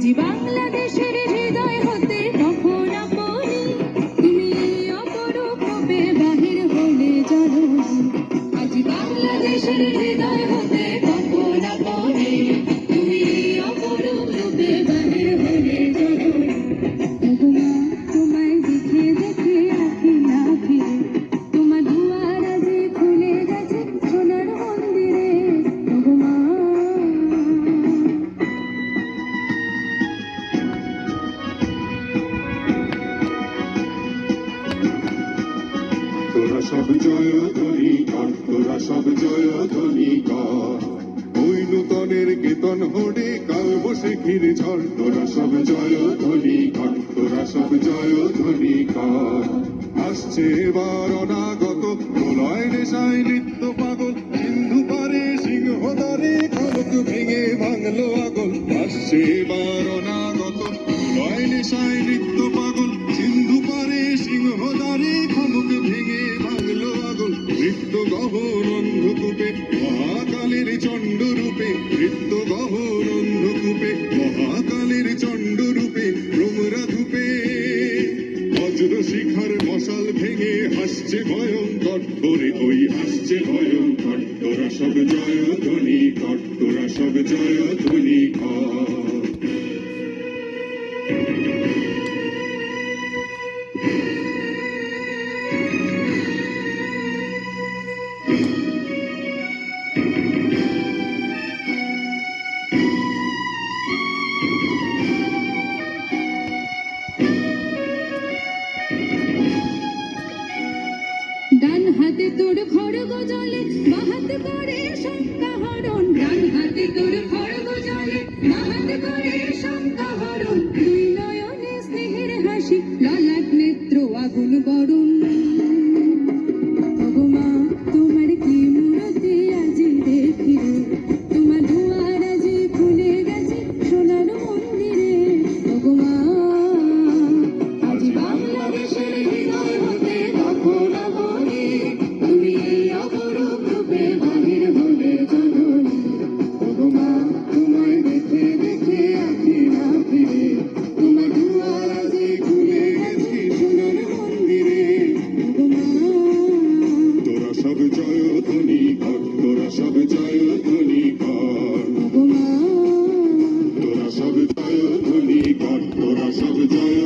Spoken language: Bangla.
আজি বাংলাদেশের হৃদয় হতে কখন আপনি তুমি অপরূপ রূপে বাহির হলে জননী। আজি বাংলাদেশের হৃদয় হতে কখন আপনি তুমি অপরূপ রূপে বাহির হলে জননী। ওগো মা তোমায় দেখে দেখে আঁখি না ফিরে, তোমার দুয়ার আজি খুলে গেছে সোনার মন্দিরে। ওগো মা তোরা সব জয়ধ্বনি কর, তোরা সব জয়ধ্বনি কর, ওই নূতনের কেতন হোড়ে কাল বসে ঘিরে ঝড়। তোরা সব জয়ধ্বনি কর, তোরা সব জয়ধ্বনি কর। আসছে এবার অনাগত প্রলয় নেশায় নৃত্য পাগল, সিন্ধু পারে সিংহদ্বারে খলক ভেঙে ভাঙলো আগল। আসছে এবার অনাগত প্রলয় নেশায় নৃত্য পাগল, সিন্ধু পারে সিংহদ্বারে খলক ভেঙে ভাঙলো আগল। নৃত্য গহন অন্ধকূপে মহাকালের চণ্ড রূপে, নৃত্য গহন অন্ধকূপে মহাকালের চণ্ড রূপে ভ্রমরা ধূপে। বজ্র শিখার মশাল ভেঙে হাসছে ভয়ঙ্কর করে, ওই হাসছে ভয়ঙ্কর। তোরা সব জয়ধ্বনি কর, তোরা সব জয়ধ্বনি কর। ডান হাতে তোর খড়গ জলে, বাঁ হাতে করে শঙ্কা হরণ। ডান হাতে তোর খড়গ জলে, বাঁ হাতে করে শঙ্কা হরণ। দুই নয়নে স্নেহের হাসি, ললাট নেত্র আগুন বরণ। ওগো মা তোমার কি মূরতি আজি দেখি রে, তোমার দুয়ার আজি খুলে গেছে সোনার মন্দিরে। ওগো মা আজি বাংলাদেশের হৃদয় হতে কখন আপনি তুমি অপরূপ রূপে বাহির হলে জননী। ওগো মা তোমায় দেখে দেখে আঁখি না ফিরে, তোমার দুয়ার আজি খুলে গেছে সোনার মন্দিরে। ওগো মা তোরা সব জয়ধ্বনি কর, তোরা সব জয়ধ্বনি কর। ওগো মা তোরা সব জয়ধ্বনি কর, তোরা সব জয়